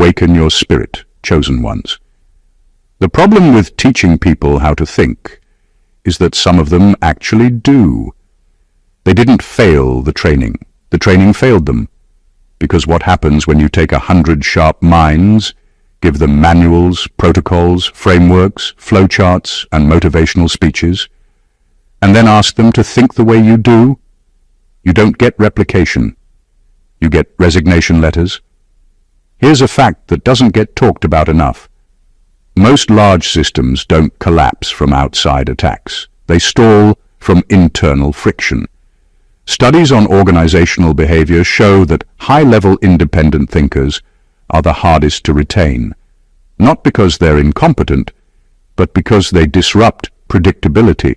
awaken your spirit, chosen ones. The problem with teaching people how to think is that some of them actually do. They didn't fail the training failed them. Because what happens when you take 100 sharp minds, give them manuals, protocols, frameworks, flowcharts, and motivational speeches, and then ask them to think the way you do? You don't get replication. You get resignation letters. Here's a fact that doesn't get talked about enough. Most large systems don't collapse from outside attacks. They stall from internal friction. Studies on organizational behavior show that high-level independent thinkers are the hardest to retain, not because they're incompetent, but because they disrupt predictability.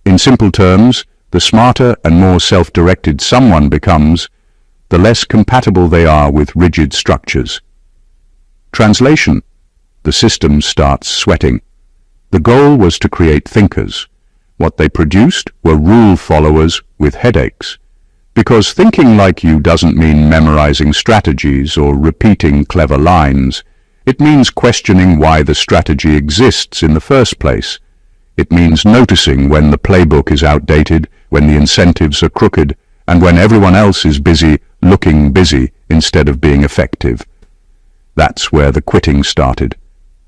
In simple terms, the smarter and more self-directed someone becomes, the less compatible they are with rigid structures. Translation: the system starts sweating. The goal was to create thinkers. What they produced were rule followers with headaches. Because thinking like you doesn't mean memorizing strategies or repeating clever lines. It means questioning why the strategy exists in the first place. It means noticing when the playbook is outdated, when the incentives are crooked, and when everyone else is busy looking busy instead of being effective. That's where the quitting started.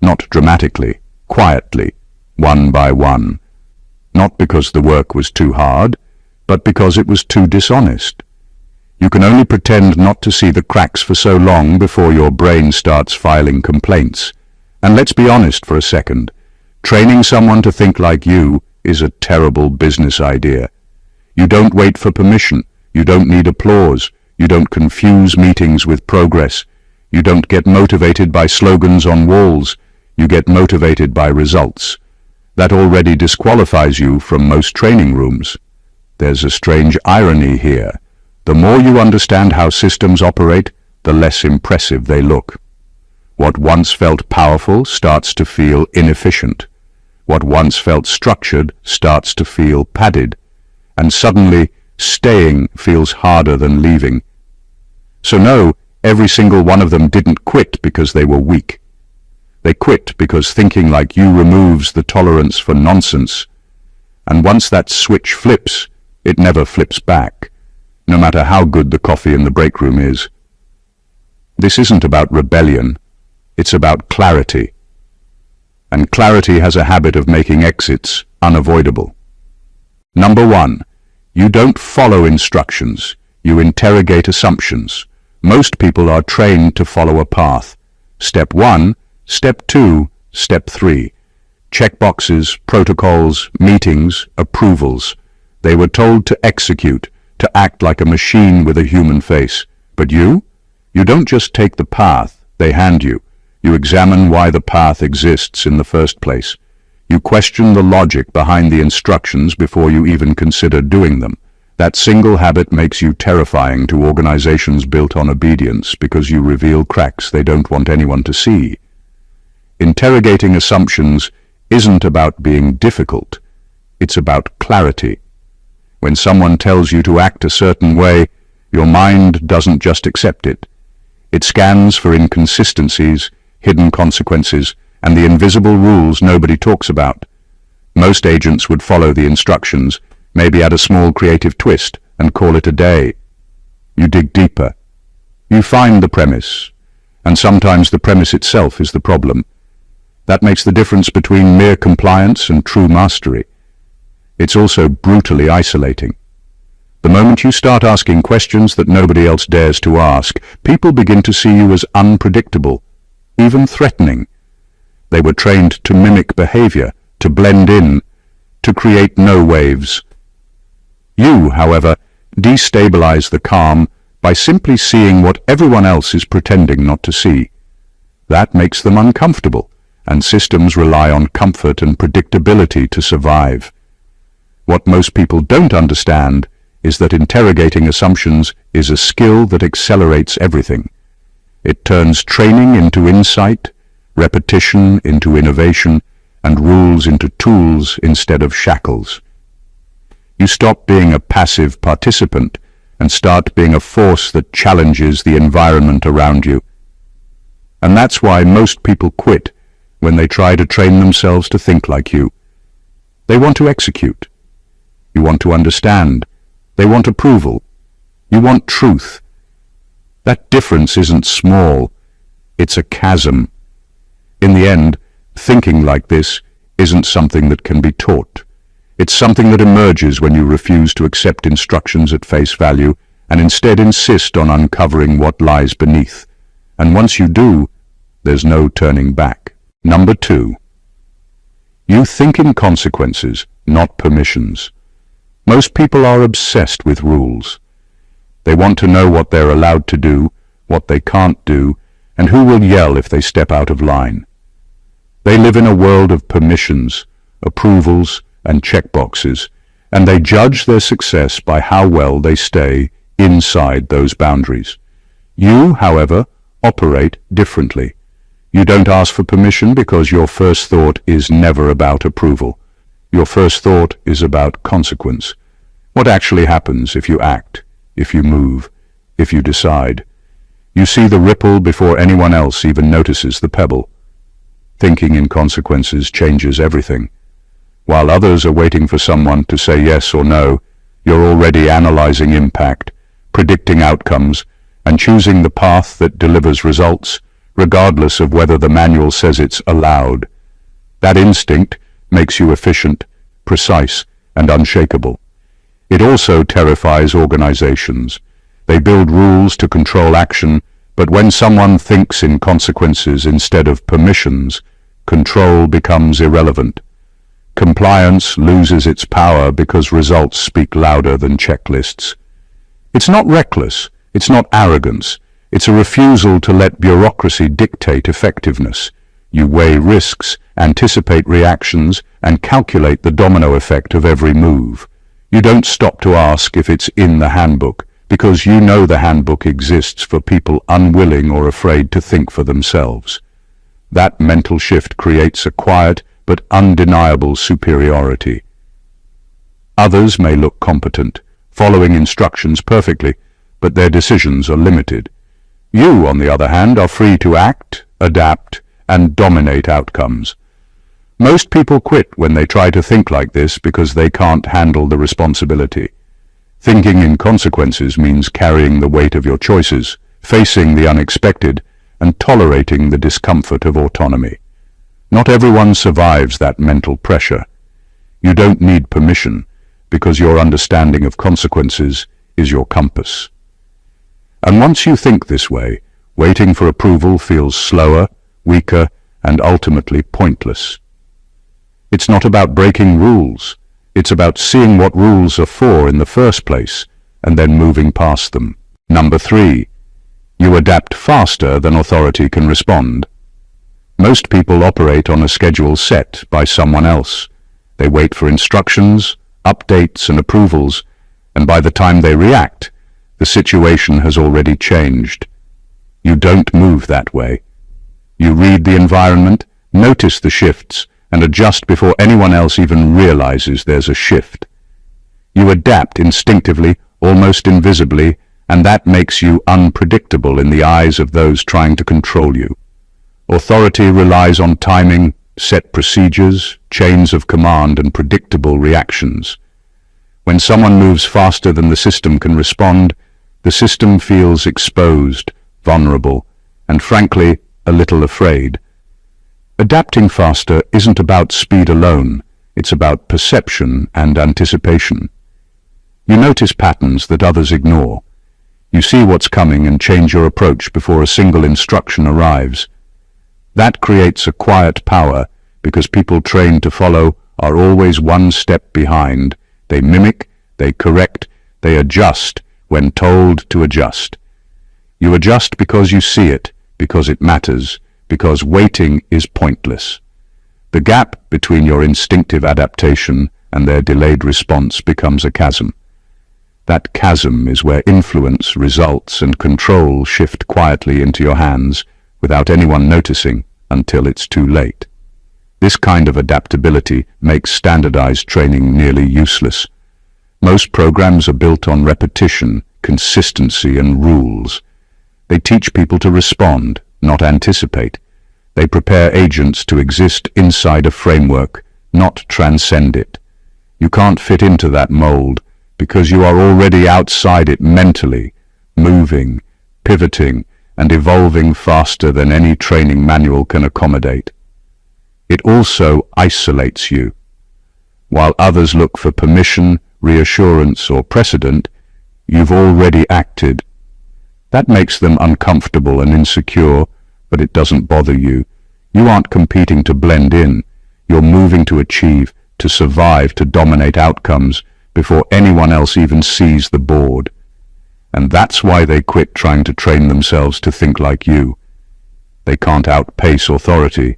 Not dramatically, quietly, one by one. Not because the work was too hard, but because it was too dishonest. You can only pretend not to see the cracks for so long before your brain starts filing complaints. And let's be honest for a second. Training someone to think like you is a terrible business idea. You don't wait for permission. You don't need applause. You don't confuse meetings with progress. You don't get motivated by slogans on walls. You get motivated by results. That already disqualifies you from most training rooms. There's a strange irony here. The more you understand how systems operate, the less impressive they look. What once felt powerful starts to feel inefficient. What once felt structured starts to feel padded. And suddenly, staying feels harder than leaving. So no, every single one of them didn't quit because they were weak. They quit because thinking like you removes the tolerance for nonsense. And once that switch flips, it never flips back, no matter how good the coffee in the break room is. This isn't about rebellion, it's about clarity. And clarity has a habit of making exits unavoidable. Number 1, you don't follow instructions, you interrogate assumptions. Most people are trained to follow a path. Step 1, Step 2, Step 3. Checkboxes, protocols, meetings, approvals. They were told to execute, to act like a machine with a human face. But you don't just take the path they hand you. You examine why the path exists in the first place. You question the logic behind the instructions before you even consider doing them. That single habit makes you terrifying to organizations built on obedience because you reveal cracks they don't want anyone to see. Interrogating assumptions isn't about being difficult. It's about clarity. When someone tells you to act a certain way, your mind doesn't just accept it. It scans for inconsistencies, hidden consequences, and the invisible rules nobody talks about. Most agents would follow the instructions, maybe add a small creative twist, and call it a day. You dig deeper. You find the premise, and sometimes the premise itself is the problem. That makes the difference between mere compliance and true mastery. It's also brutally isolating. The moment you start asking questions that nobody else dares to ask, people begin to see you as unpredictable, even threatening. They were trained to mimic behavior, to blend in, to create no waves. You, however, destabilize the calm by simply seeing what everyone else is pretending not to see. That makes them uncomfortable, and systems rely on comfort and predictability to survive. What most people don't understand is that interrogating assumptions is a skill that accelerates everything. It turns training into insight, repetition into innovation, and rules into tools instead of shackles. You stop being a passive participant and start being a force that challenges the environment around you. And that's why most people quit when they try to train themselves to think like you. They want to execute. You want to understand. They want approval. You want truth. That difference isn't small. It's a chasm. In the end, thinking like this isn't something that can be taught. It's something that emerges when you refuse to accept instructions at face value and instead insist on uncovering what lies beneath. And once you do, there's no turning back. Number 2. You think in consequences, not permissions. Most people are obsessed with rules. They want to know what they're allowed to do, what they can't do, and who will yell if they step out of line. They live in a world of permissions, approvals, and checkboxes, and they judge their success by how well they stay inside those boundaries. You, however, operate differently. You don't ask for permission because your first thought is never about approval. Your first thought is about consequence. What actually happens if you act, if you move, if you decide? You see the ripple before anyone else even notices the pebble. Thinking in consequences changes everything. While others are waiting for someone to say yes or no, you're already analyzing impact, predicting outcomes, and choosing the path that delivers results, regardless of whether the manual says it's allowed. That instinct makes you efficient, precise, and unshakable. It also terrifies organizations. They build rules to control action, but when someone thinks in consequences instead of permissions, control becomes irrelevant. Compliance loses its power because results speak louder than checklists. It's not reckless, it's not arrogance, it's a refusal to let bureaucracy dictate effectiveness. You weigh risks, anticipate reactions, and calculate the domino effect of every move. You don't stop to ask if it's in the handbook, because you know the handbook exists for people unwilling or afraid to think for themselves. That mental shift creates a quiet but undeniable superiority. Others may look competent, following instructions perfectly, but their decisions are limited. You, on the other hand, are free to act, adapt, and dominate outcomes. Most people quit when they try to think like this because they can't handle the responsibility. Thinking in consequences means carrying the weight of your choices, facing the unexpected, and tolerating the discomfort of autonomy. Not everyone survives that mental pressure. You don't need permission, because your understanding of consequences is your compass. And once you think this way, waiting for approval feels slower, weaker, and ultimately pointless. It's not about breaking rules. It's about seeing what rules are for in the first place, and then moving past them. Number 3. You adapt faster than authority can respond. Most people operate on a schedule set by someone else. They wait for instructions, updates, and approvals, and by the time they react, the situation has already changed. You don't move that way. You read the environment, notice the shifts, and adjust before anyone else even realizes there's a shift. You adapt instinctively, almost invisibly, and that makes you unpredictable in the eyes of those trying to control you. Authority relies on timing, set procedures, chains of command, and predictable reactions. When someone moves faster than the system can respond, the system feels exposed, vulnerable, and frankly, a little afraid. Adapting faster isn't about speed alone, it's about perception and anticipation. You notice patterns that others ignore. You see what's coming and change your approach before a single instruction arrives. That creates a quiet power because people trained to follow are always one step behind. They mimic, they correct, they adjust when told to adjust. You adjust because you see it, because it matters, because waiting is pointless. The gap between your instinctive adaptation and their delayed response becomes a chasm. That chasm is where influence, results, and control shift quietly into your hands without anyone noticing until it's too late. This kind of adaptability makes standardized training nearly useless. Most programs are built on repetition, consistency, and rules. They teach people to respond, not anticipate. They prepare agents to exist inside a framework, not transcend it. You can't fit into that mold because you are already outside it mentally, moving, pivoting, and evolving faster than any training manual can accommodate. It also isolates you. While others look for permission, reassurance, or precedent, you've already acted. That makes them uncomfortable and insecure, but it doesn't bother you. You aren't competing to blend in. You're moving to achieve, to survive, to dominate outcomes before anyone else even sees the board. And that's why they quit trying to train themselves to think like you. They can't outpace authority.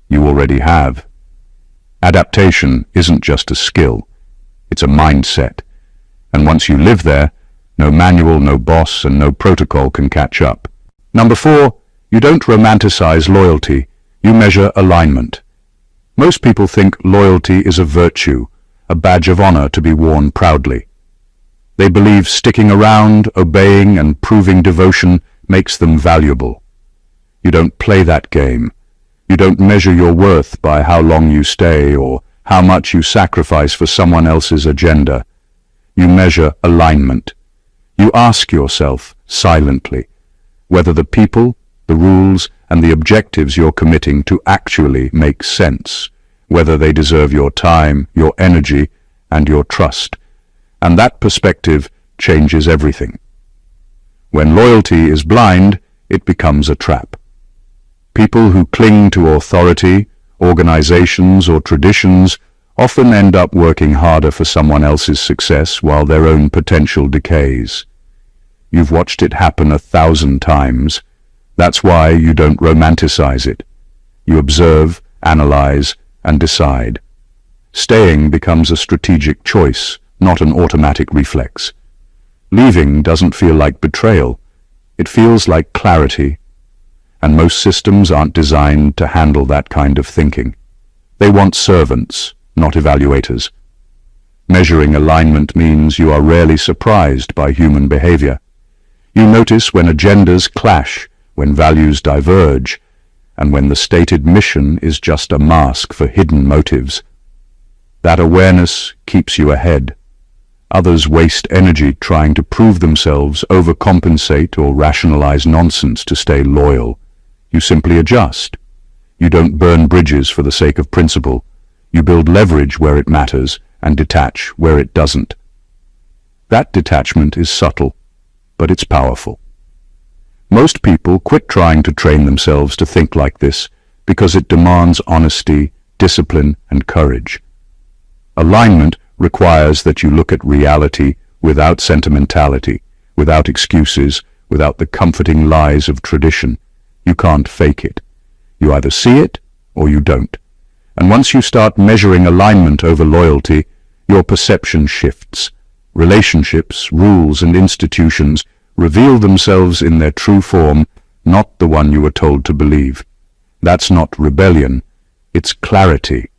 You already have. Adaptation isn't just a skill. It's a mindset. And once you live there, no manual, no boss, and no protocol can catch up. Number 4, you don't romanticize loyalty. You measure alignment. Most people think loyalty is a virtue, a badge of honor to be worn proudly. They believe sticking around, obeying, and proving devotion makes them valuable. You don't play that game. You don't measure your worth by how long you stay or how much you sacrifice for someone else's agenda. You measure alignment. You ask yourself, silently, whether the people, the rules, and the objectives you're committing to actually make sense, whether they deserve your time, your energy, and your trust. And that perspective changes everything. When loyalty is blind, it becomes a trap. People who cling to authority, organizations, or traditions often end up working harder for someone else's success while their own potential decays. You've watched it happen 1,000 times. That's why you don't romanticize it. You observe, analyze, and decide. Staying becomes a strategic choice, not an automatic reflex. Leaving doesn't feel like betrayal. It feels like clarity. And most systems aren't designed to handle that kind of thinking. They want servants, not evaluators. Measuring alignment means you are rarely surprised by human behavior. You notice when agendas clash, when values diverge, and when the stated mission is just a mask for hidden motives. That awareness keeps you ahead. Others waste energy trying to prove themselves, overcompensate, or rationalize nonsense to stay loyal. You simply adjust. You don't burn bridges for the sake of principle. You build leverage where it matters and detach where it doesn't. That detachment is subtle, but it's powerful. Most people quit trying to train themselves to think like this because it demands honesty, discipline, and courage. Alignment requires that you look at reality without sentimentality, without excuses, without the comforting lies of tradition. You can't fake it. You either see it or you don't. And once you start measuring alignment over loyalty, your perception shifts. Relationships, rules, and institutions reveal themselves in their true form, not the one you were told to believe. That's not rebellion, it's clarity.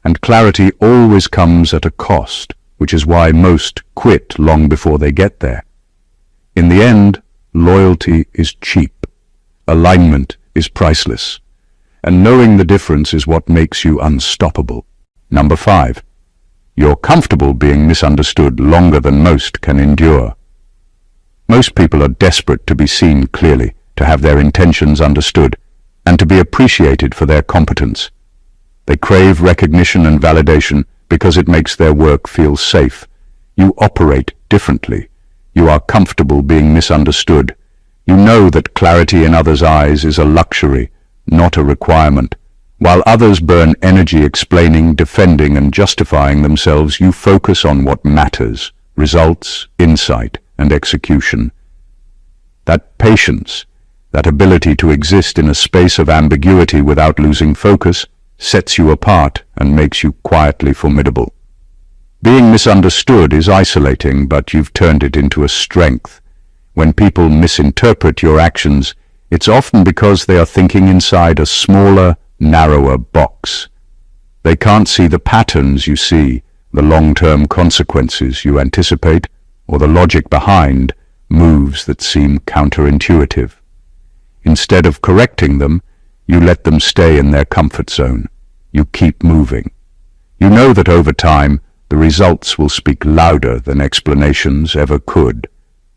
And clarity always comes at a cost, which is why most quit long before they get there. In the end, loyalty is cheap. Alignment is priceless. And knowing the difference is what makes you unstoppable. Number 5. You're comfortable being misunderstood longer than most can endure. Most people are desperate to be seen clearly, to have their intentions understood, and to be appreciated for their competence. They crave recognition and validation because it makes their work feel safe. You operate differently. You are comfortable being misunderstood. You know that clarity in others' eyes is a luxury, not a requirement. While others burn energy explaining, defending, and justifying themselves, you focus on what matters: results, insight, and execution. That patience, that ability to exist in a space of ambiguity without losing focus, sets you apart and makes you quietly formidable. Being misunderstood is isolating, but you've turned it into a strength. When people misinterpret your actions, it's often because they are thinking inside a smaller, narrower box. They can't see the patterns you see, the long-term consequences you anticipate, or the logic behind moves that seem counterintuitive. Instead of correcting them, you let them stay in their comfort zone. You keep moving. You know that over time, the results will speak louder than explanations ever could.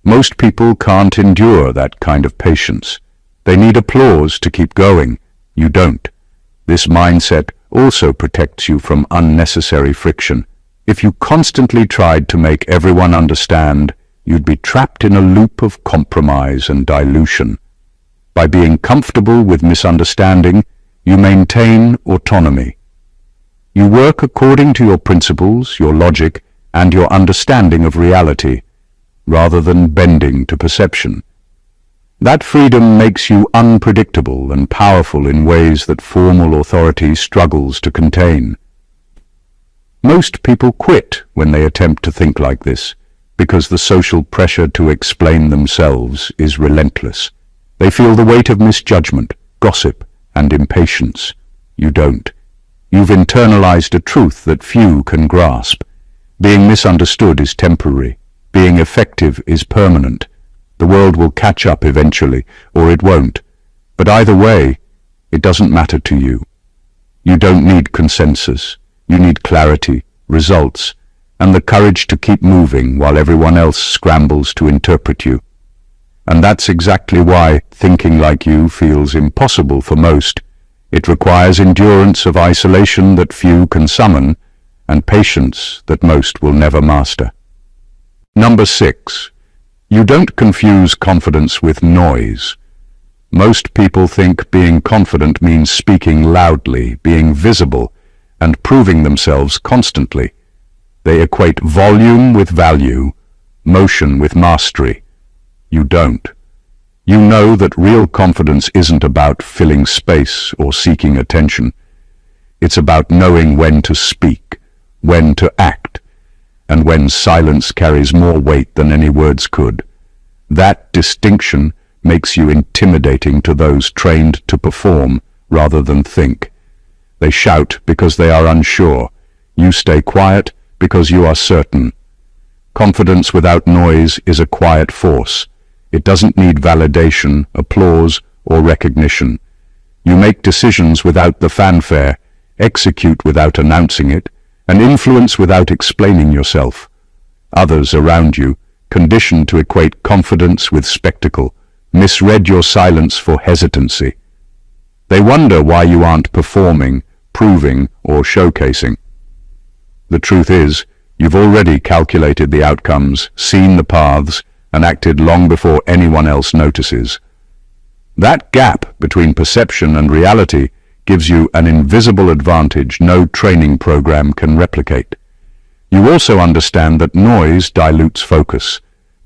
Most people can't endure that kind of patience. They need applause to keep going. You don't. This mindset also protects you from unnecessary friction. If you constantly tried to make everyone understand, you'd be trapped in a loop of compromise and dilution. By being comfortable with misunderstanding, you maintain autonomy. You work according to your principles, your logic, and your understanding of reality, rather than bending to perception. That freedom makes you unpredictable and powerful in ways that formal authority struggles to contain. Most people quit when they attempt to think like this, because the social pressure to explain themselves is relentless. They feel the weight of misjudgment, gossip, and impatience. You don't. You've internalized a truth that few can grasp. Being misunderstood is temporary. Being effective is permanent. The world will catch up eventually, or it won't. But either way, it doesn't matter to you. You don't need consensus. You need clarity, results, and the courage to keep moving while everyone else scrambles to interpret you. And that's exactly why thinking like you feels impossible for most. It requires endurance of isolation that few can summon, and patience that most will never master. Number 6. You don't confuse confidence with noise. Most people think being confident means speaking loudly, being visible, and proving themselves constantly. They equate volume with value, motion with mastery. You don't. You know that real confidence isn't about filling space or seeking attention. It's about knowing when to speak, when to act, and when silence carries more weight than any words could. That distinction makes you intimidating to those trained to perform rather than think. They shout because they are unsure. You stay quiet because you are certain. Confidence without noise is a quiet force. It doesn't need validation, applause, or recognition. You make decisions without the fanfare, execute without announcing it, and influence without explaining yourself. Others around you, conditioned to equate confidence with spectacle, misread your silence for hesitancy. They wonder why you aren't performing, proving, or showcasing. The truth is, you've already calculated the outcomes, seen the paths, and acted long before anyone else notices. That gap between perception and reality gives you an invisible advantage no training program can replicate. You also understand that noise dilutes focus.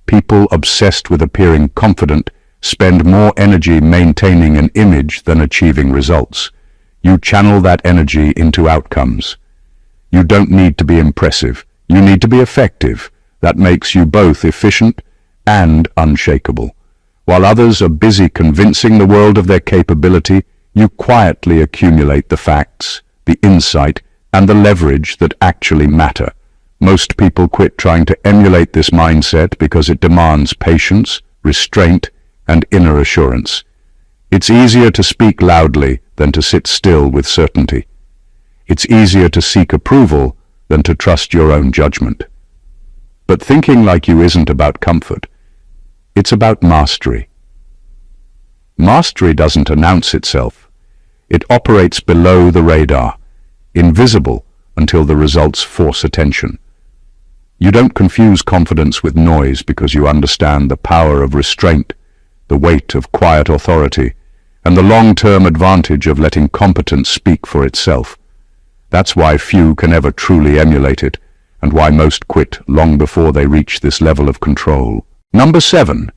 People obsessed with appearing confident spend more energy maintaining an image than achieving results. You channel that energy into outcomes. You don't need to be impressive. You need to be effective. That makes you both efficient and unshakable. While others are busy convincing the world of their capability, you quietly accumulate the facts, the insight, and the leverage that actually matter. Most people quit trying to emulate this mindset because it demands patience, restraint, and inner assurance. It's easier to speak loudly than to sit still with certainty. It's easier to seek approval than to trust your own judgment. But thinking like you isn't about comfort. It's about mastery. Mastery doesn't announce itself. It operates below the radar, invisible until the results force attention. You don't confuse confidence with noise because you understand the power of restraint, the weight of quiet authority, and the long-term advantage of letting competence speak for itself. That's why few can ever truly emulate it, and why most quit long before they reach this level of control. Number 7.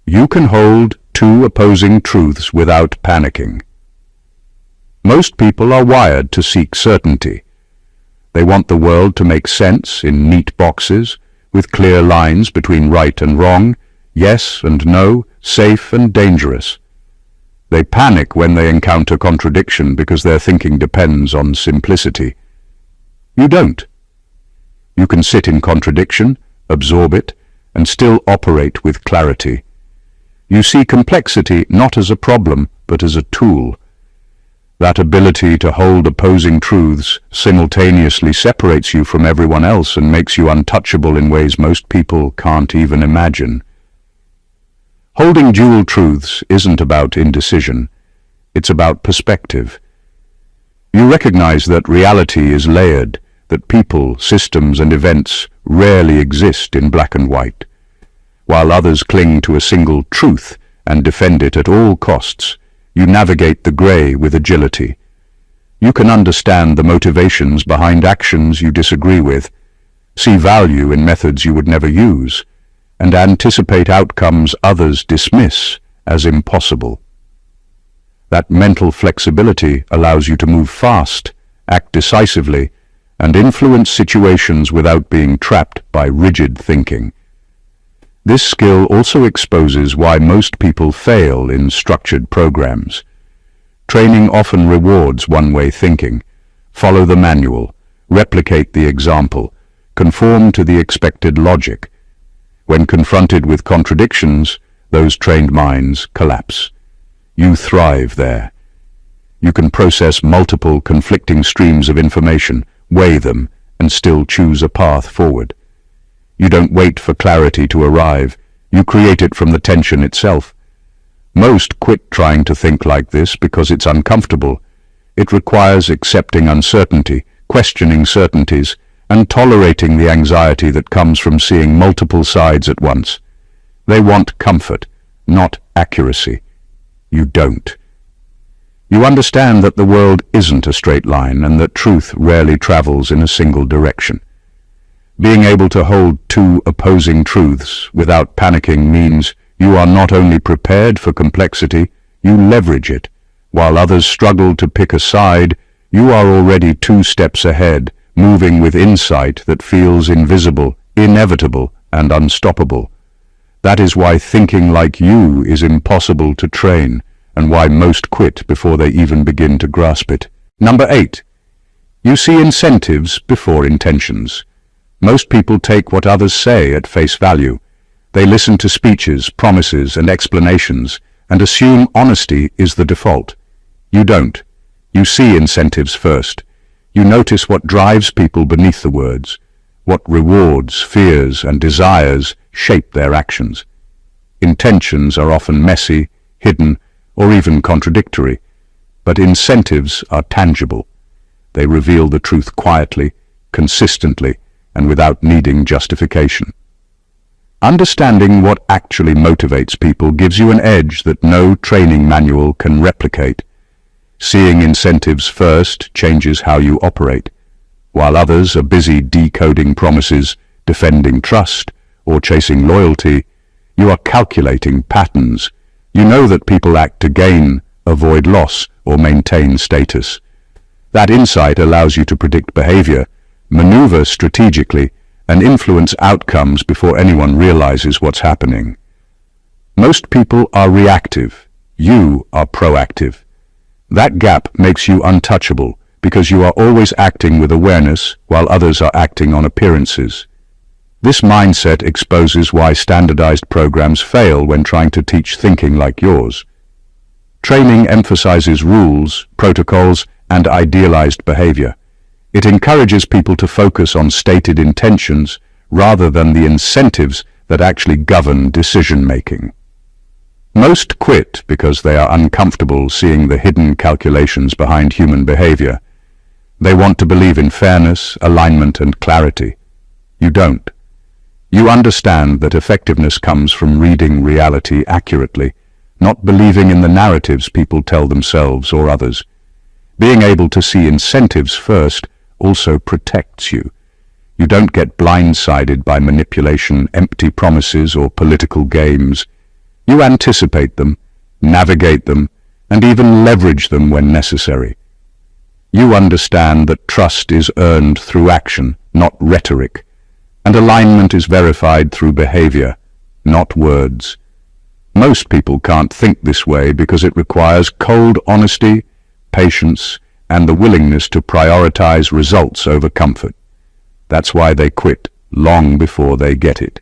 You can hold two opposing truths without panicking. Most people are wired to seek certainty. They want the world to make sense in neat boxes, with clear lines between right and wrong, yes and no, safe and dangerous. They panic when they encounter contradiction because their thinking depends on simplicity. You don't. You can sit in contradiction, absorb it, and still operate with clarity. You see complexity not as a problem, but as a tool. That ability to hold opposing truths simultaneously separates you from everyone else and makes you untouchable in ways most people can't even imagine. Holding dual truths isn't about indecision. It's about perspective. You recognize that reality is layered, that people, systems, and events rarely exist in black and white. While others cling to a single truth and defend it at all costs, you navigate the grey with agility. You can understand the motivations behind actions you disagree with, see value in methods you would never use, and anticipate outcomes others dismiss as impossible. That mental flexibility allows you to move fast, act decisively, and influence situations without being trapped by rigid thinking. This skill also exposes why most people fail in structured programs. Training often rewards one-way thinking. Follow the manual, replicate the example, conform to the expected logic. When confronted with contradictions, those trained minds collapse. You thrive there. You can process multiple conflicting streams of information, weigh them, and still choose a path forward. You don't wait for clarity to arrive. You create it from the tension itself. Most quit trying to think like this because it's uncomfortable. It requires accepting uncertainty, questioning certainties, and tolerating the anxiety that comes from seeing multiple sides at once. They want comfort, not accuracy. You don't. You understand that the world isn't a straight line and that truth rarely travels in a single direction. Being able to hold two opposing truths without panicking means you are not only prepared for complexity, you leverage it. While others struggle to pick a side, you are already 2 steps ahead, moving with insight that feels invisible, inevitable, and unstoppable. That is why thinking like you is impossible to train, and why most quit before they even begin to grasp it. Number 8. You see incentives before intentions. Most people take what others say at face value. They listen to speeches, promises, and explanations, and assume honesty is the default. You don't. You see incentives first. You notice what drives people beneath the words, what rewards, fears, and desires shape their actions. Intentions are often messy, hidden, or even contradictory, but incentives are tangible. They reveal the truth quietly, consistently, and without needing justification. Understanding what actually motivates people gives you an edge that no training manual can replicate. Seeing incentives first changes how you operate. While others are busy decoding promises, defending trust, or chasing loyalty, you are calculating patterns. You know that people act to gain, avoid loss, or maintain status. That insight allows you to predict behavior, maneuver strategically, and influence outcomes before anyone realizes what's happening. Most people are reactive. You are proactive. That gap makes you untouchable because you are always acting with awareness while others are acting on appearances. This mindset exposes why standardized programs fail when trying to teach thinking like yours. Training emphasizes rules, protocols, and idealized behavior. It encourages people to focus on stated intentions rather than the incentives that actually govern decision-making. Most quit because they are uncomfortable seeing the hidden calculations behind human behavior. They want to believe in fairness, alignment, and clarity. You don't. You understand that effectiveness comes from reading reality accurately, not believing in the narratives people tell themselves or others. Being able to see incentives first also protects you. You don't get blindsided by manipulation, empty promises, or political games. You anticipate them, navigate them, and even leverage them when necessary. You understand that trust is earned through action, not rhetoric, and alignment is verified through behavior, not words. Most people can't think this way because it requires cold honesty, patience, and the willingness to prioritize results over comfort. That's why they quit long before they get it.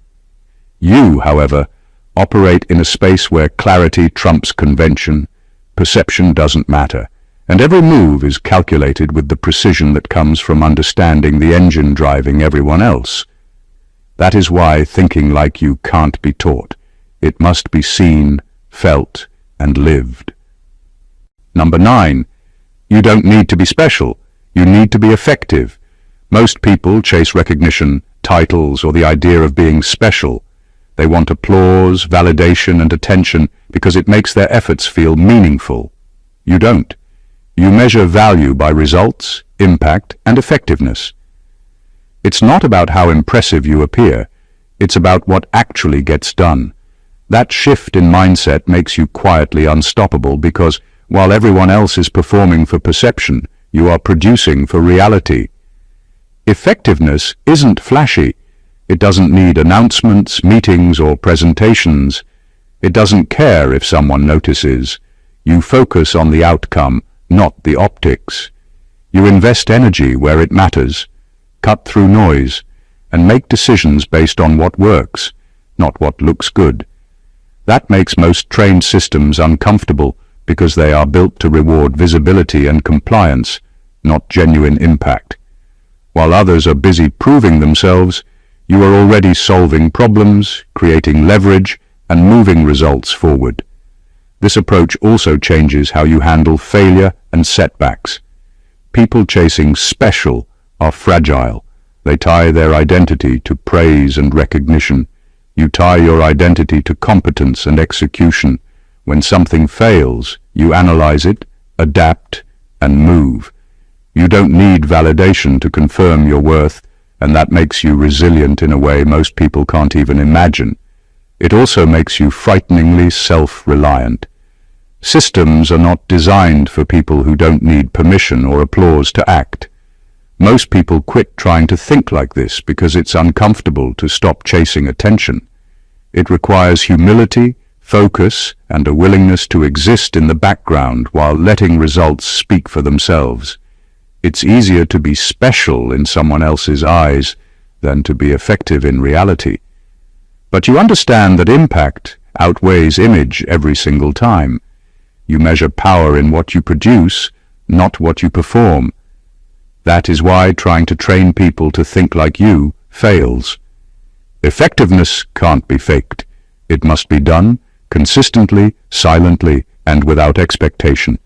You, however, operate in a space where clarity trumps convention, perception doesn't matter, and every move is calculated with the precision that comes from understanding the engine driving everyone else. That is why thinking like you can't be taught. It must be seen, felt, and lived. Number 9. You don't need to be special. You need to be effective. Most people chase recognition, titles, or the idea of being special. They want applause, validation, and attention because it makes their efforts feel meaningful. You don't. You measure value by results, impact, and effectiveness. It's not about how impressive you appear. It's about what actually gets done. That shift in mindset makes you quietly unstoppable because while everyone else is performing for perception, you are producing for reality. Effectiveness isn't flashy. It doesn't need announcements, meetings, or presentations. It doesn't care if someone notices. You focus on the outcome, not the optics. You invest energy where it matters, cut through noise, and make decisions based on what works, not what looks good. That makes most trained systems uncomfortable because they are built to reward visibility and compliance, not genuine impact. While others are busy proving themselves, you are already solving problems, creating leverage, and moving results forward. This approach also changes how you handle failure and setbacks. People chasing special are fragile. They tie their identity to praise and recognition. You tie your identity to competence and execution. When something fails, you analyze it, adapt, and move. You don't need validation to confirm your worth, and that makes you resilient in a way most people can't even imagine. It also makes you frighteningly self-reliant. Systems are not designed for people who don't need permission or applause to act. Most people quit trying to think like this because it's uncomfortable to stop chasing attention. It requires humility, focus, and a willingness to exist in the background while letting results speak for themselves. It's easier to be special in someone else's eyes than to be effective in reality. But you understand that impact outweighs image every single time. You measure power in what you produce, not what you perform. That is why trying to train people to think like you fails. Effectiveness can't be faked. It must be done consistently, silently, and without expectation.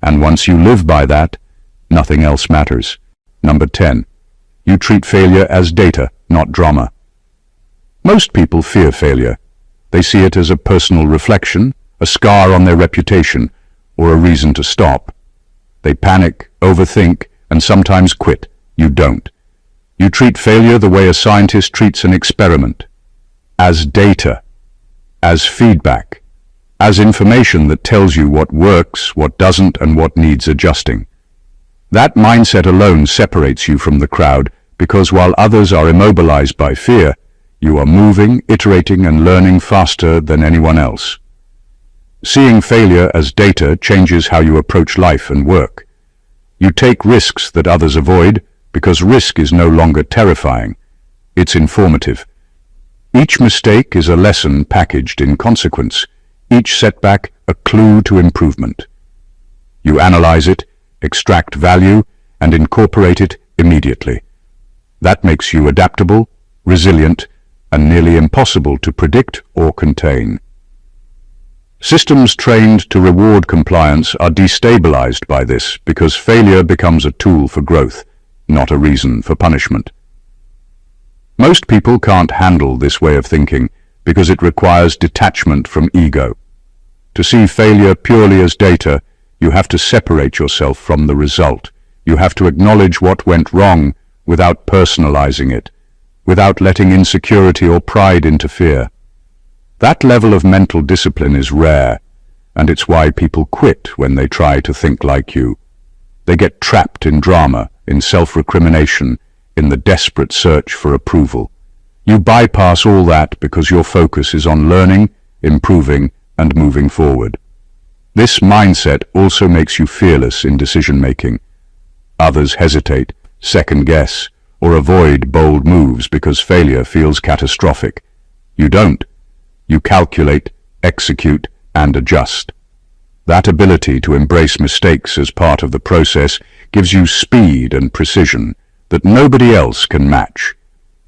And once you live by that, nothing else matters. Number 10. You treat failure as data, not drama. Most people fear failure. They see it as a personal reflection, a scar on their reputation, or a reason to stop. They panic, overthink, and sometimes quit. You don't. You treat failure the way a scientist treats an experiment. As data. As feedback. As information that tells you what works, what doesn't, and what needs adjusting. That mindset alone separates you from the crowd because while others are immobilized by fear, you are moving, iterating, and learning faster than anyone else. Seeing failure as data changes how you approach life and work. You take risks that others avoid because risk is no longer terrifying. It's informative. Each mistake is a lesson packaged in consequence, each setback a clue to improvement. You analyze it, extract value, and incorporate it immediately. That makes you adaptable, resilient, and nearly impossible to predict or contain. Systems trained to reward compliance are destabilized by this because failure becomes a tool for growth, not a reason for punishment. Most people can't handle this way of thinking because it requires detachment from ego. To see failure purely as data, you have to separate yourself from the result. You have to acknowledge what went wrong without personalizing it, without letting insecurity or pride interfere. That level of mental discipline is rare, and it's why people quit when they try to think like you. They get trapped in drama, in self-recrimination, in the desperate search for approval. You bypass all that because your focus is on learning, improving, and moving forward. This mindset also makes you fearless in decision-making. Others hesitate, second-guess, or avoid bold moves because failure feels catastrophic. You don't. You calculate, execute, and adjust. That ability to embrace mistakes as part of the process gives you speed and precision that nobody else can match.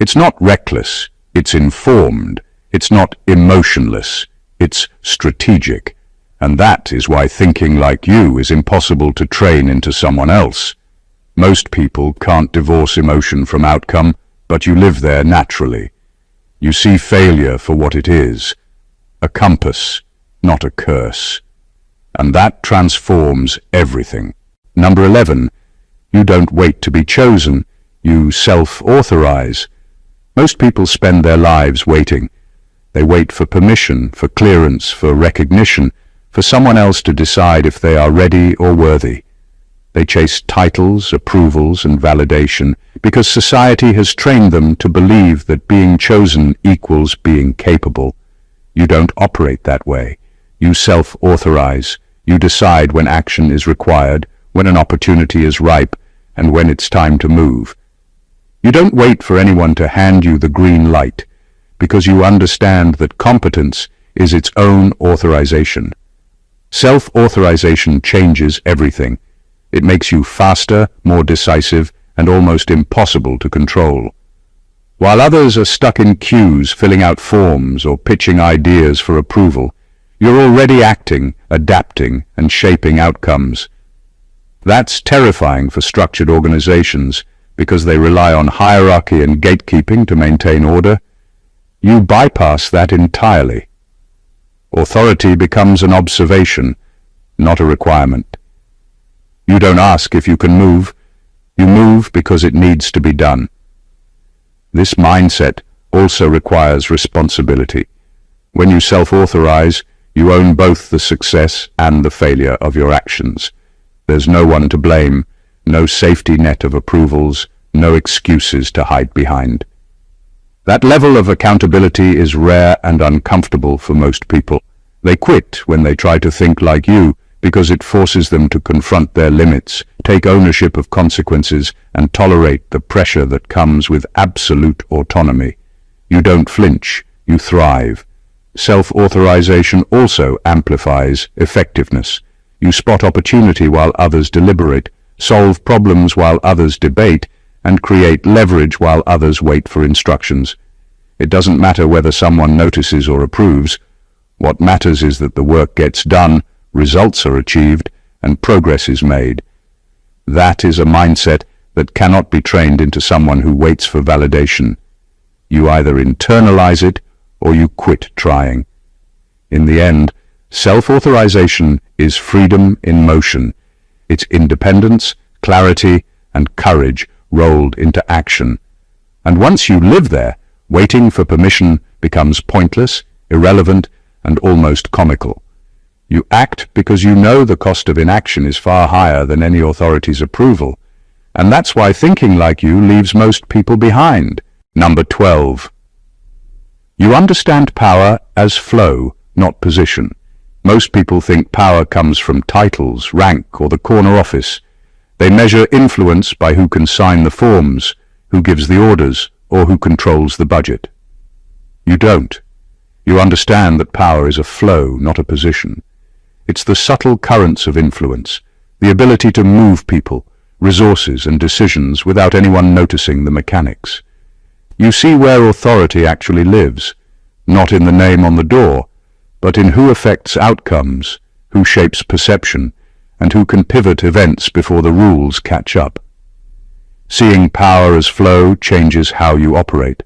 It's not reckless, it's informed. It's not emotionless, it's strategic. And that is why thinking like you is impossible to train into someone else. Most people can't divorce emotion from outcome, but you live there naturally. You see failure for what it is, a compass, not a curse. And that transforms everything. Number 11, you don't wait to be chosen, you self-authorize. Most people spend their lives waiting. They wait for permission, for clearance, for recognition, for someone else to decide if they are ready or worthy. They chase titles, approvals, and validation because society has trained them to believe that being chosen equals being capable. You don't operate that way. You self-authorize. You decide when action is required, when an opportunity is ripe, and when it's time to move. You don't wait for anyone to hand you the green light, because you understand that competence is its own authorization. Self-authorization changes everything. It makes you faster, more decisive, and almost impossible to control. While others are stuck in queues, filling out forms, or pitching ideas for approval, you're already acting, adapting, and shaping outcomes. That's terrifying for structured organizations because they rely on hierarchy and gatekeeping to maintain order. You bypass that entirely. Authority becomes an observation, not a requirement. You don't ask if you can move. You move because it needs to be done. This mindset also requires responsibility. When you self-authorize, you own both the success and the failure of your actions. There's no one to blame, no safety net of approvals, no excuses to hide behind. That level of accountability is rare and uncomfortable for most people. They quit when they try to think like you because it forces them to confront their limits, take ownership of consequences, and tolerate the pressure that comes with absolute autonomy. You don't flinch, you thrive. Self-authorization also amplifies effectiveness. You spot opportunity while others deliberate, solve problems while others debate, and create leverage while others wait for instructions. It doesn't matter whether someone notices or approves. What matters is that the work gets done, results are achieved, and progress is made. That is a mindset that cannot be trained into someone who waits for validation. You either internalize it or you quit trying. In the end, self-authorization is freedom in motion. It's independence, clarity, and courage rolled into action. And once you live there, waiting for permission becomes pointless, irrelevant, and almost comical. You act because you know the cost of inaction is far higher than any authority's approval. And that's why thinking like you leaves most people behind. Number 12. You understand power as flow, not position. Most people think power comes from titles, rank, or the corner office. They measure influence by who can sign the forms, who gives the orders, or who controls the budget. You don't. You understand that power is a flow, not a position. It's the subtle currents of influence, the ability to move people, resources, and decisions without anyone noticing the mechanics. You see where authority actually lives, not in the name on the door, but in who affects outcomes, who shapes perception, and who can pivot events before the rules catch up. Seeing power as flow changes how you operate.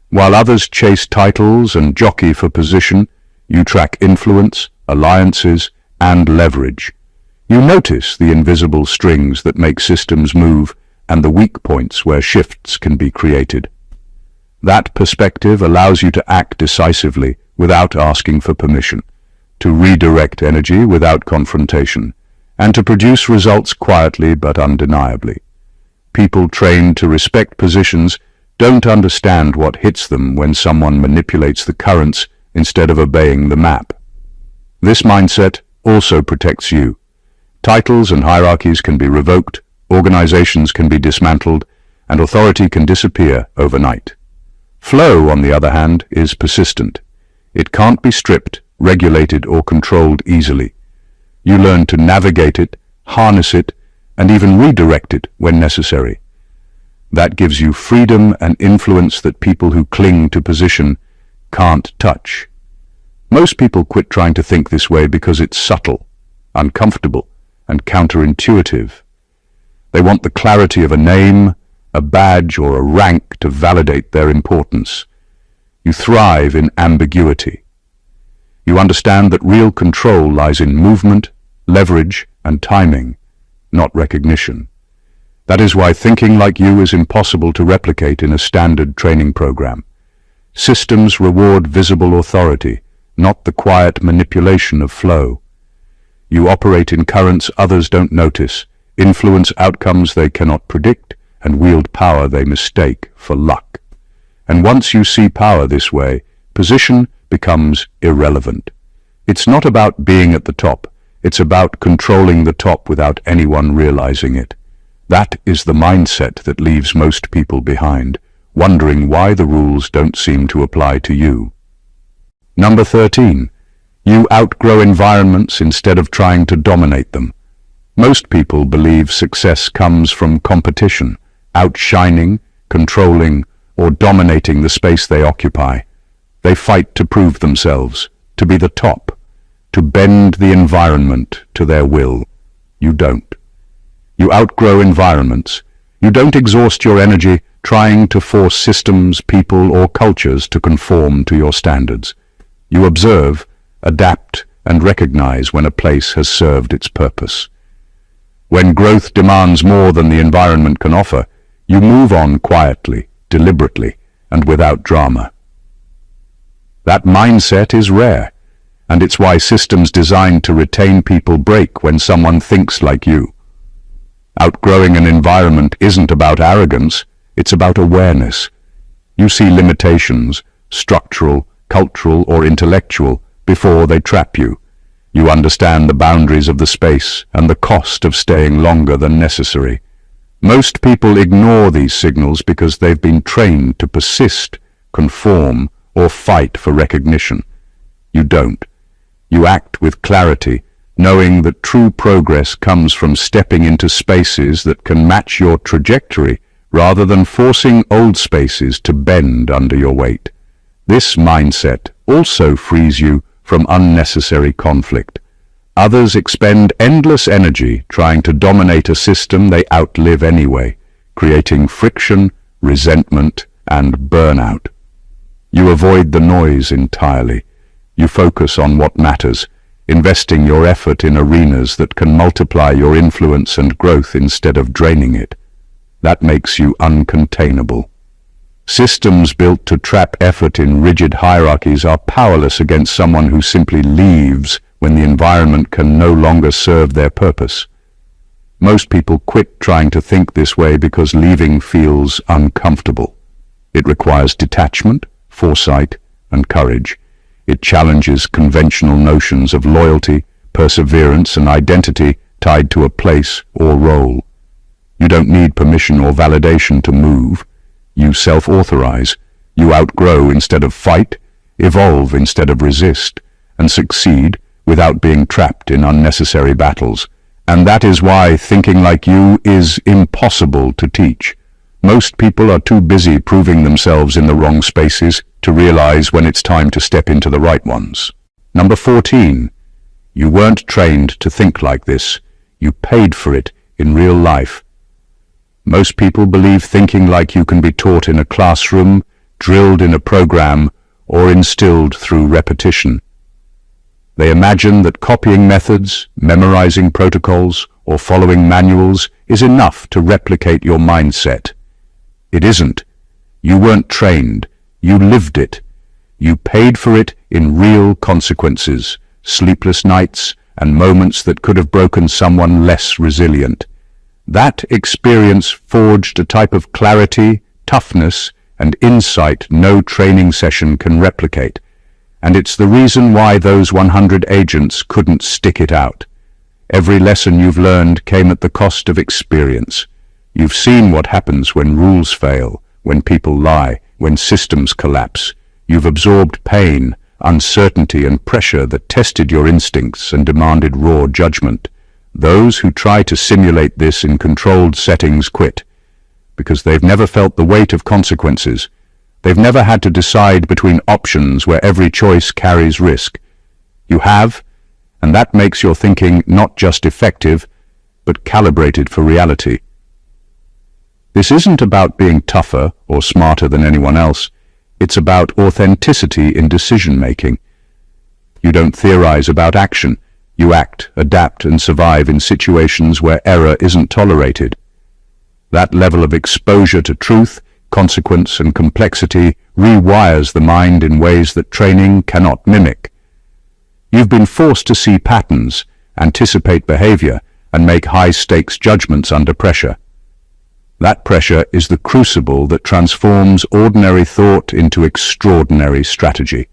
While others chase titles and jockey for position, you track influence, alliances, and leverage. You notice the invisible strings that make systems move and the weak points where shifts can be created. That perspective allows you to act decisively without asking for permission, to redirect energy without confrontation, and to produce results quietly but undeniably. People trained to respect positions don't understand what hits them when someone manipulates the currents instead of obeying the map. This mindset also protects you. Titles and hierarchies can be revoked, organizations can be dismantled, and authority can disappear overnight. Flow, on the other hand, is persistent. It can't be stripped, regulated, or controlled easily. You learn to navigate it, harness it, and even redirect it when necessary. That gives you freedom and influence that people who cling to position can't touch. Most people quit trying to think this way because it's subtle, uncomfortable, and counterintuitive. They want the clarity of a name, a badge, or a rank to validate their importance. You thrive in ambiguity. You understand that real control lies in movement, leverage, and timing, not recognition. That is why thinking like you is impossible to replicate in a standard training program. Systems reward visible authority, not the quiet manipulation of flow. You operate in currents others don't notice, influence outcomes they cannot predict, and wield power they mistake for luck. And once you see power this way, position becomes irrelevant. It's not about being at the top, it's about controlling the top without anyone realizing it. That is the mindset that leaves most people behind, wondering why the rules don't seem to apply to you. Number 13. You outgrow environments instead of trying to dominate them. Most people believe success comes from competition, outshining, controlling, or dominating the space they occupy. They fight to prove themselves, to be the top, to bend the environment to their will. You don't. You outgrow environments. You don't exhaust your energy trying to force systems, people, or cultures to conform to your standards. You observe, adapt, and recognize when a place has served its purpose. When growth demands more than the environment can offer, you move on quietly, deliberately, and without drama. That mindset is rare, and it's why systems designed to retain people break when someone thinks like you. Outgrowing an environment isn't about arrogance, it's about awareness. You see limitations, structural, cultural, or intellectual, before they trap you. You understand the boundaries of the space and the cost of staying longer than necessary. Most people ignore these signals because they've been trained to persist, conform, or fight for recognition. You don't. You act with clarity, knowing that true progress comes from stepping into spaces that can match your trajectory rather than forcing old spaces to bend under your weight. This mindset also frees you from unnecessary conflict. Others expend endless energy trying to dominate a system they outlive anyway, creating friction, resentment, and burnout. You avoid the noise entirely. You focus on what matters, investing your effort in arenas that can multiply your influence and growth instead of draining it. That makes you uncontainable. Systems built to trap effort in rigid hierarchies are powerless against someone who simply leaves when the environment can no longer serve their purpose. Most people quit trying to think this way because leaving feels uncomfortable. It requires detachment, foresight, and courage. It challenges conventional notions of loyalty, perseverance, and identity tied to a place or role. You don't need permission or validation to move. You self-authorize. You outgrow instead of fight, evolve instead of resist, and succeed without being trapped in unnecessary battles. And that is why thinking like you is impossible to teach. Most people are too busy proving themselves in the wrong spaces to realize when it's time to step into the right ones. Number 14. You weren't trained to think like this. You paid for it in real life. Most people believe thinking like you can be taught in a classroom, drilled in a program, or instilled through repetition. They imagine that copying methods, memorizing protocols, or following manuals is enough to replicate your mindset. It isn't. You weren't trained. You lived it. You paid for it in real consequences, sleepless nights, and moments that could have broken someone less resilient. That experience forged a type of clarity, toughness, and insight no training session can replicate. And it's the reason why those 100 agents couldn't stick it out. Every lesson you've learned came at the cost of experience. You've seen what happens when rules fail, when people lie, when systems collapse. You've absorbed pain, uncertainty and pressure that tested your instincts and demanded raw judgment. Those who try to simulate this in controlled settings quit, because they've never felt the weight of consequences. They've never had to decide between options where every choice carries risk. You have, and that makes your thinking not just effective, but calibrated for reality. This isn't about being tougher or smarter than anyone else. It's about authenticity in decision-making. You don't theorize about action. You act, adapt, and survive in situations where error isn't tolerated. That level of exposure to truth, consequence, and complexity rewires the mind in ways that training cannot mimic. You've been forced to see patterns, anticipate behavior, and make high-stakes judgments under pressure. That pressure is the crucible that transforms ordinary thought into extraordinary strategy.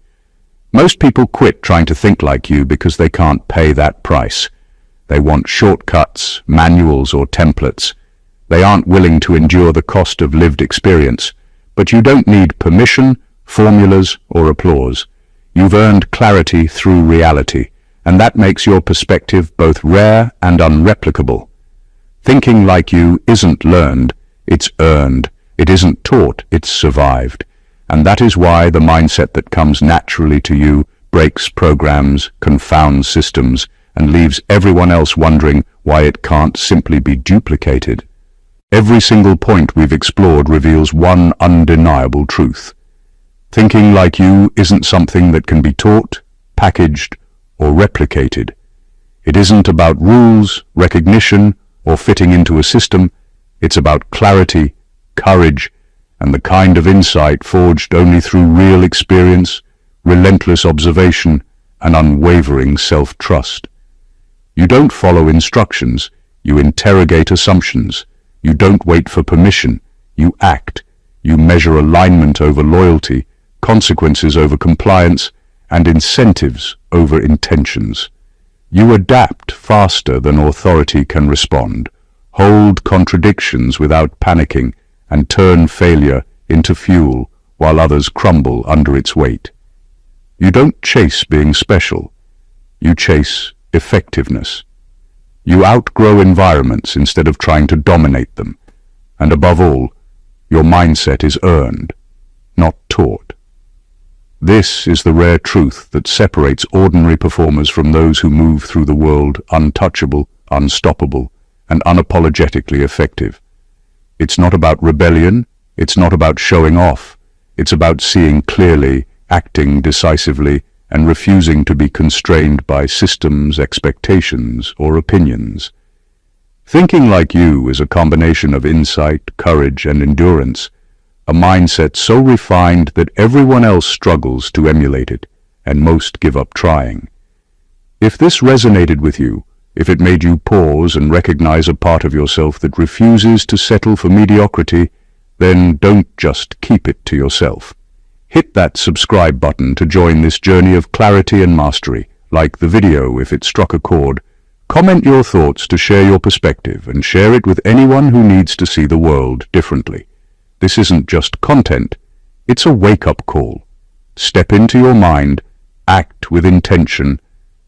Most people quit trying to think like you because they can't pay that price. They want shortcuts, manuals, or templates. They aren't willing to endure the cost of lived experience. But you don't need permission, formulas, or applause. You've earned clarity through reality, and that makes your perspective both rare and unreplicable. Thinking like you isn't learned, it's earned. It isn't taught, it's survived. And that is why the mindset that comes naturally to you breaks programs, confounds systems, and leaves everyone else wondering why it can't simply be duplicated. Every single point we've explored reveals one undeniable truth. Thinking like you isn't something that can be taught, packaged, or replicated. It isn't about rules, recognition, or fitting into a system. It's about clarity, courage, and the kind of insight forged only through real experience, relentless observation, and unwavering self-trust. You don't follow instructions, you interrogate assumptions. You don't wait for permission, you act. You measure alignment over loyalty, consequences over compliance, and incentives over intentions. You adapt faster than authority can respond, hold contradictions without panicking, and turn failure into fuel while others crumble under its weight. You don't chase being special, you chase effectiveness. You outgrow environments instead of trying to dominate them. And above all, your mindset is earned, not taught. This is the rare truth that separates ordinary performers from those who move through the world untouchable, unstoppable, and unapologetically effective. It's not about rebellion, it's not about showing off. It's about seeing clearly, acting decisively, and refusing to be constrained by systems, expectations, or opinions. Thinking like you is a combination of insight, courage, and endurance, a mindset so refined that everyone else struggles to emulate it, and most give up trying. If this resonated with you, if it made you pause and recognize a part of yourself that refuses to settle for mediocrity, then don't just keep it to yourself. Hit that subscribe button to join this journey of clarity and mastery. Like the video if it struck a chord. Comment your thoughts to share your perspective and share it with anyone who needs to see the world differently. This isn't just content, it's a wake-up call. Step into your mind, act with intention,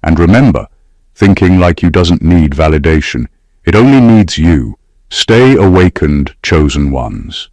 and remember, thinking like you doesn't need validation. It only needs you. Stay awakened, chosen ones.